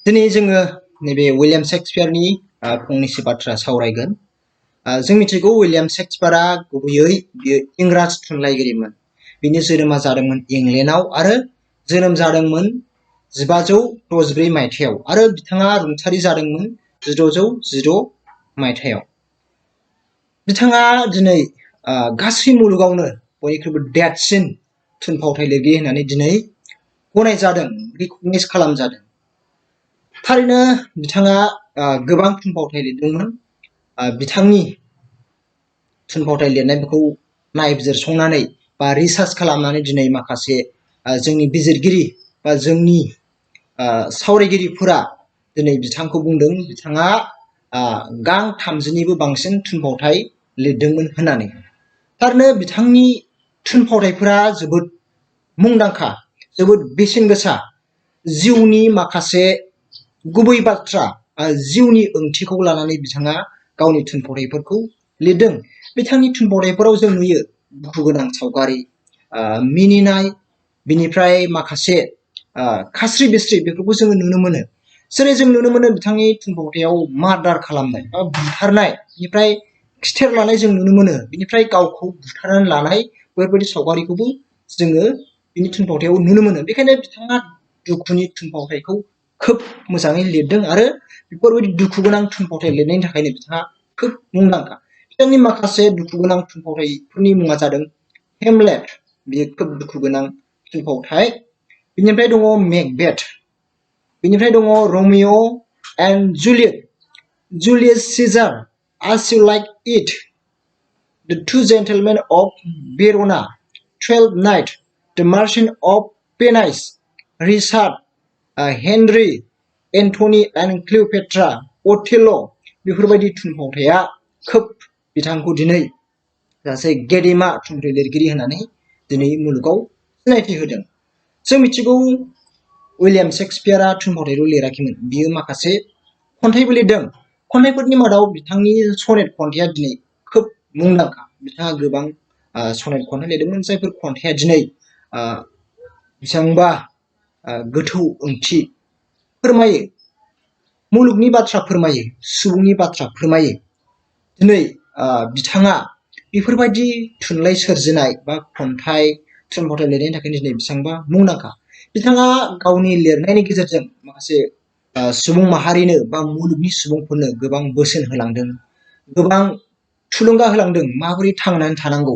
दिनै जोङो नैबे विलियाम शेक्सपियारनि फंनैसो बाथ्रा सावरायगोन। जों मिथिगौ विलियाम शेक्सपियारा गुबैयै बियो इंराज थुनलाइगिरिमोन। बिनि जोनोमा जादोंमोन इंलेन्डआव आरो जोनोम जादोंमोन 1564 मायथाइयाव आरो बिथाङा रुंसारि जादोंमोन 1616 मायथाइयाव। बिथाङा दिनै गासै मुलुगावनो बयनिख्रुइबो देरसिन थुनफावथाय लिरगिरि होननानै दिनै गनायजादों, रिकगनाइज खालामजादों। थारैनो बिथाङा गोबां थुनफावथाय लिरदोंमोन। बिथांनि थुनफावथाय लिरनायफोरखौ नायबिजिरसंनानै बा रिसार्च खालामनानै दिनै माखासे जोंनि बिजिरगिरि बा जोंनि सावरायगिरिफोरा दिनै बिथांखौ बुंदों बिथाङा गां 30निबो बांसिन थुनफावथाय लिरदोंमोन होननानै। थारैनो बिथांनि थुनफावथायफोरा जोबोद मुंदांखा, जोबोद बेसेन गोसा। जिउनि माखासे गुबै बाथ्रा, जिउनि ओंथिखौ लानानै बिथाङा गावनि थुनफावथायफोरखौ लिरदों। बिथांनि थुनफावथायफोराव जों नुयो दुखु गोनां सावगारि, मिनिनाय, बिनिफ्राय माखासे खास्रि बिस्रि बेफोरखौ जोङो नुनो मोनो। जेरै जों नुनो मोनो बिथांनि थुनफावथायाव मार्डार खालामनाय बा बुथारनाय, बेनिफ्राय खिथेर लानाय जों नुनो मोनो, बिनिफ्राय गावखौ बुथारनानै लानाय बेफोरबायदि सावगारिखौबो जोङो बिनि थुनफावथायाव नुनो मोनो। बेखायनो बिथाङा दुखुनि थुनफावथायखौ खोब मोजाङै लिरदों आरो बेफोरबायदि दुखु गोनां थुनफावथाय लिरनायनि थाखायनो बिथाङा खोब मुंदांखा। बिथांनि माखासे दुखु गोनां थुनफावथायफोरनि मुङा जादों हेमलेट, बेयो खोब दुखु गोनां थुनफावथाय। बिनिफ्राय दङ मेकबेथ, बिनिफ्राय दङ Romeo and Juliet, Julius Caesar, As You Like It, The Two Gentlemen of Verona, 12th Night, The Merchant of Venice, Richard, Henry, Antony and Cleopatra, Othello', बेफोरबायदि थुनफावथाया खोब बिथांखौ दिनै सासे गेदेमा थुनफावथाय लिरगिरि होननानै दिनै मुलुगाव सिनायथि होदों। जों मिथिगौ विलियाम शेक्सपियारा थुनफावथायल' लिराखैमोन, बियो माखासे खन्थाइबो लिरदों। खन्थाइफोरनि मादाव बिथांनि सनेट खन्थाइया दिनै खोब मुंदांखा। बिथाङा गोबां सनेट खन्थाइ लिरदोंमोन, जायफोर खन्थाइया दिनै बेसेबांबा गोथौ ओंथि फोरमायो, मुलुगनि बाथ्रा फोरमायो, सुबुंनि बाथ्रा फोरमायो। दिनै बिथाङा बेफोरबायदि थुनलाइ सोरजिनाय बा खन्थाइ थुनफावथाय लिरनायनि थाखाय दिनै बेसेबांबा मुंदांखा। बिथाङा गावनि लिरनायनि गेजेरजों माखासे सुबुं माहारिनो बा मुलुगनि सुबुंफोरनो गोबां बोसोन होलांदों, गोबां थुलुंगा होलांदों, माबोरै थांनानै थानांगौ,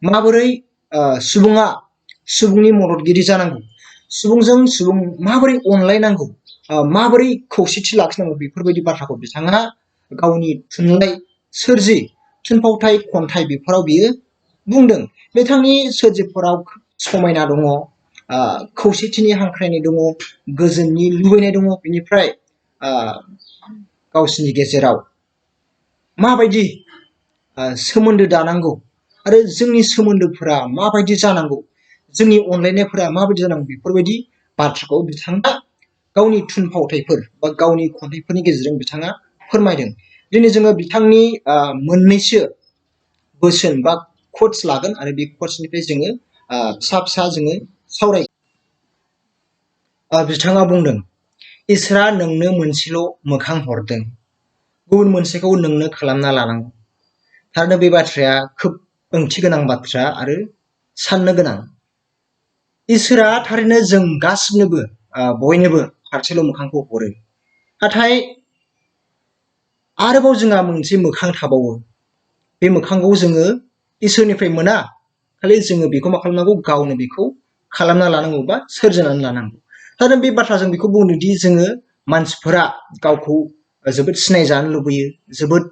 माबोरै सुबुङा सुबुंनि मददगिरि जानांगौ, सुबुंजों सुबुं माबोरै अनलायनांगौ, माबोरै खौसेथि लाखिनांगौ, बेफोरबायदि बाथ्राखौ बिथाङा गावनि थुनलाइ सोरजि, थुनफावथाय, खन्थाइ बेफोराव बियो बुंदों। बिथांनि सोरजिफोराव समायना दङ, खौसेथिनि हांख्रायनाय दङ, गोजोननि लुबैनाय दङ, बिनिफ्राय गावसिनि गेजेराव माबायदि सोमोन्दो दानांगौ आरो जोंनि सोमोन्दोफोरा माबायदि जानांगौ, जोंनि अनलायनायफोरा माबायदि जानांगौ, बेफोरबायदि बाथ्राखौ बिथाङा गावनि थुनफावथायफोर बा गावनि खन्थाइफोरनि गेजेरजों बिथाङा फोरमायदों। दिनै जोङो बिथांनि मोननैसो बोसोन बा quotes लागोन आरो बे quotesनिफ्राय जोङो फिसा फिसा जोङो सावरायगोन। बिथाङा बुंदों, इसोरा नोंनो मोनसेल' मोखां हरदों, गुबुन मोनसेखौ नोंनो खालामना लानांगौ। थारैनो बे बाथ्राया खोब ओंथि गोनां बाथ्रा आरो साननो गोनां। इसोरा थारैनो जों गासिनोबो बयनोबो फारसेल' मोखांखौ हरो, नाथाय आरोबाव जोंहा मोनसे मोखां थाबावो। बे मोखांखौ जोङो इसोरनिफ्राय मोना, खालि जोङो बेखौ मा खालामनांगौ, गावनो बेखौ खालामना लानांगौ बा सोरजिनानै लानांगौ। थारैनो बे बाथ्राजों बेखौ बुंदोंदि जोङो मानसिफोरा गावखौ जोबोद सिनायजानो लुबैयो, जोबोद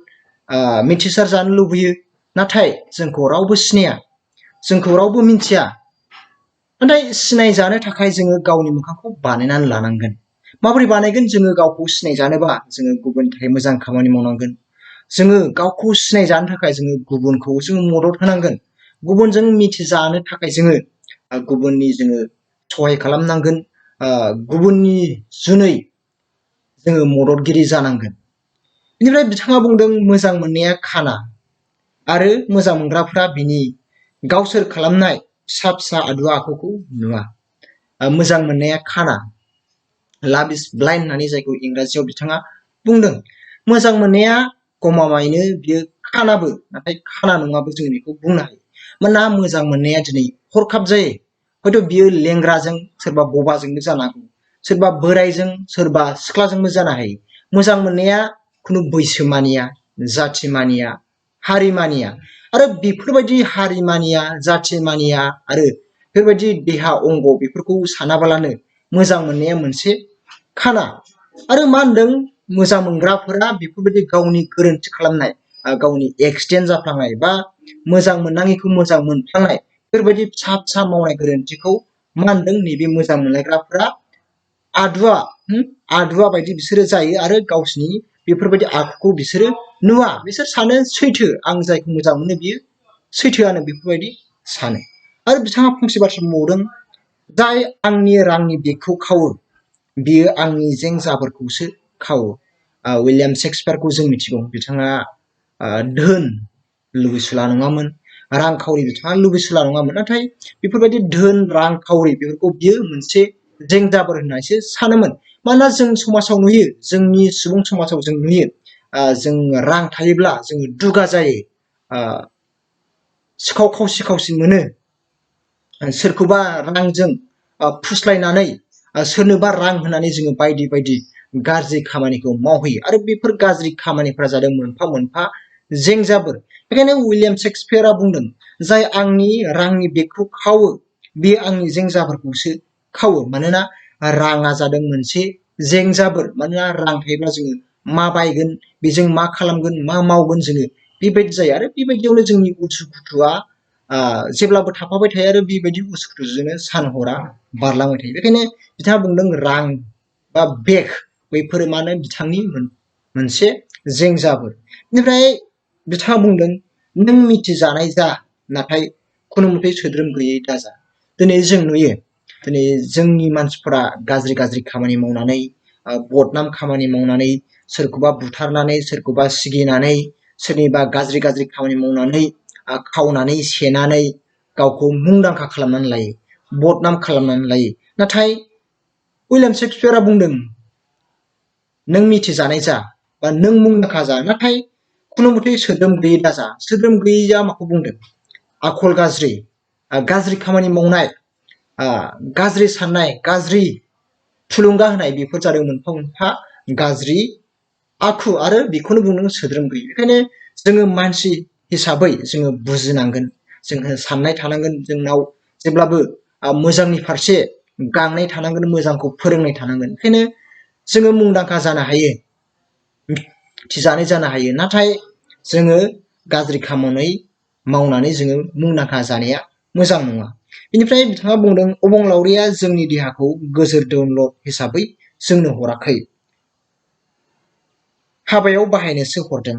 मिथिसार जानो लुबैयो, नाथाय जोंखौ रावबो सिनाया, जोंखौ रावबो मिथिया। नाथाय सिनायजानो थाखाय जोङो गावनि मोखांखौ बानायनानै लानांगोन। माबोरै बानायगोन? जोङो गावखौ सिनायजानोबा जोङो गुबुननि थाखाय मोजां खामानि मावनांगोन। जोङो गावखौ सिनायजानो थाखाय जोङो गुबुनखौ जोङो मदद होनांगोन। गुबुनजों मिथिजानो थाखाय जोङो गुबुननि जोङो सहाय खालामनांगोन, गुबुननि जुनै जोङो मददगिरि जानांगोन। बेनिफ्राय बिथाङा बुंदों, मोजां मोननाया खाना आरो मोजां मोनग्राफ्रा बिनि गावसोर खालामनाय फिसा फिसा आदुवा आखुखौ नुवा। मोजां मोननाया खाना, लाभ इज ब्लाइन्ड होननानै जायखौ इंराजियाव बिथाङा बुंदों। मोजां मोननाया गमामायैनो बियो खानाबो, नाथाय खाना नङाबो जों बेखौ बुंनो हायो। मानोना मोजां मोननाया दिनै हरखाब जायो। हयथ' बियो लेंग्राजों सोरबा बबाजोंबो जानो हागौ, सोरबा बोरायजों सोरबा सिख्लाजोंबो जानो हायो। मोजां मोननाया खुनु बैसो मानिया, जाथि मानिया, हारि मानिया। आरो बेफोरबायदि हारि मानिया, जाथि मानिया आरो बेफोरबायदि देहा अंग बेफोरखौ सानाबालानो मोजां मोननाया मोनसे खाना। आरो मा होनदों, मोजां मोनग्राफोरा बेफोरबायदि गावनि गोरोन्थि खालामनाय, गावनि एक्सटेन्ट जाफ्लांनाय बा मोजां मोननाङिखौ मोजां मोनफ्लांनाय, बेफोरबायदि फिसा फिसा मावनाय गोरोन्थिखौ मा होनदों, नैबे मोजां मोनलायग्राफोरा आदुवा बायदि बिसोरो जायो आरो गावसिनि बेफोरबायदि आखुखौ बिसोरो नुवा। बिसोर सानो सैथो, आं जायखौ मोजां मोनो बियो सैथोआनो, बेफोरबायदि सानो। आरो बिथाङा फंसे बाथ्रा बुंबावदों, जाय आंनि रांनि बेगखौ खावो बियो आंनि जें जाबोरखौसो खावो। उइलियाम शेक्सपियारखौ जों मिथिगौ, बिथाङा धोन लुबैसुला नङामोन, रांखावरि बिथाङा लुबैसुला नङामोन, नाथाय बेफोरबायदि धोन रांखावरि बेफोरखौ बियो मोनसे जें जाबोर होननानैसो सानोमोन। मानोना जों समाजाव नुयो, जोंनि सुबुं समाजाव जों नुयो, जों रां थायोब्ला जोङो दुगा जायो, सिखाव खावसि खावसि मोनो, सोरखौबा रांजों फुस्लायनानै सोरनोबा रां होनानै जोङो बायदि बायदि गाज्रि खामानिखौ मावहैयो। आरो बेफोर गाज्रि खामानिफोरा जादों मोनफा मोनफा जेंजाबोर। बेखायनो उइलियाम शेक्सपियारा बुंदों, जाय आंनि रांनि बेगखौ खावो बे आंनि जेंजाबोरखौसो खावो। मानोना राङा जादों मोनसे जेंजाबोर। मानोना रां थायोब्ला जोङो मा बायगोन, बेजों मा खालामगोन, मा मावगोन, जोङो बेबायदि जायो। आरो बेबायदियावनो जोंनि उसुखुथुआ जेब्लाबो थाफाबाय थायो आरो बेबायदि उसुखुथुजोंनो सान हरा बारलांबाय थायो। बेखायनो बिथाङा बुंदों, रां बा बेग बैफोरो मा होनो, बिथांनि मोनसे जेंजाबोर। बेनिफ्राय बिथाङा बुंदों, नों मिथिजानाय जा, नाथाय खुनु मथे सोद्रोम गैयै दाजा। दिनै जों नुयो, दिनै जोंनि मानसिफोरा गाज्रि गाज्रि खामानि मावनानै, बदनाम खामानि मावनानै, सोरखौबा बुथारनानै, सोरखौबा सिगिनानै, सोरनिबा गाज्रि गाज्रि खामानि मावनानै, खावनानै सेनानै गावखौ मुंदांखा खालामनानै लायो, बदनाम खालामनानै लायो। नाथाय उइलियाम शेक्सपियारा बुंदों, नों मिथिजानाय जा बा नों मुंदांखा जा, नाथाय खुनु मथे सोद्रोम गैयै दाजा। सोद्रोम गैयैया माखौ बुंदों? आखल गाज्रि, गाज्रि खामानि मावनाय, गाज्रि साननाय, गाज्रि थुलुंगा होनाय, बेफोर जादों मोनफा मोनफा गाज्रि आखु। आरो बेखौनो बुंदों सोद्रोम गैयै। बेखायनो जोङो मानसि हिसाबै जोङो बुजिनांगोन, जोंहा साननाय थानांगोन, जोंनाव जेब्लाबो मोजांनि फारसे गांनाय थानांगोन, मोजांखौ फोरोंनाय थानांगोन। बेखायनो जोङो मुंदांखा जानो हायो, मिथिजानाय जानो हायो, नाथाय जोङो गाज्रि खामानि मावनानै जोङो मुंदांखा जानाया मोजां नङा। बेनिफ्राय बिथाङा बुंदों, अबंलावरिया जोंनि देहाखौ गोजोर दौलत हिसाबै जोंनो हराखै, हाबायाव बाहायनोसो हरदों।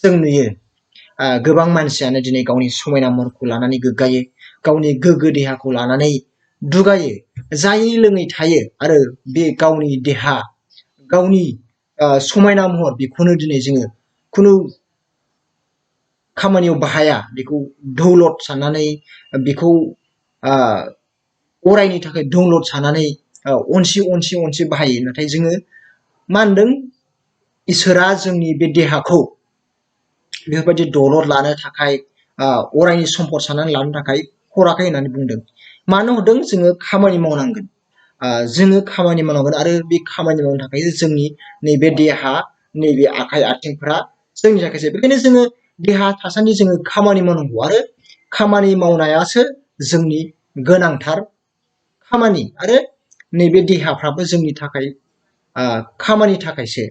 जों नुयो, गोबां मानसियानो दिनै गावनि समायना महरखौ लानानै गोग्गायो, गावनि गोग्गो देहाखौ लानानै दुगायो, जायै लोङै थायो, आरो बे गावनि देहा, गावनि समायना महर, बेखौनो दिनै जोङो खुनु खामानियाव बाहाया, बेखौ दौलत साननानै, बेखौ अरायनि थाखाय दौलत साननानै अनसि अनसि अनसि बाहायो। नाथाय जोङो मा होनदों, इसोरा जोंनि बे देहाखौ बेफोरबायदि दलर लानो थाखाय, अरायनि सम्पद साननानै लानो थाखाय हराखै होननानै बुंदों। मानो हरदों? जोङो खामानि मावनांगोन, जोङो खामानि मावनांगोन, आरो बे खामानि मावनो थाखाय जोंनि नैबे देहा, नैबे आखाइ आथिंफोरा जोंनि थाखायसो। बेखायनो जोङो देहा थासान्दि जोङो खामानि मावनांगौ, आरो खामानि मावनायासो जोंनि गोनांथार खामानि, आरो नैबे देहाफ्राबो जोंनि थाखाय खामानि थाखायसो।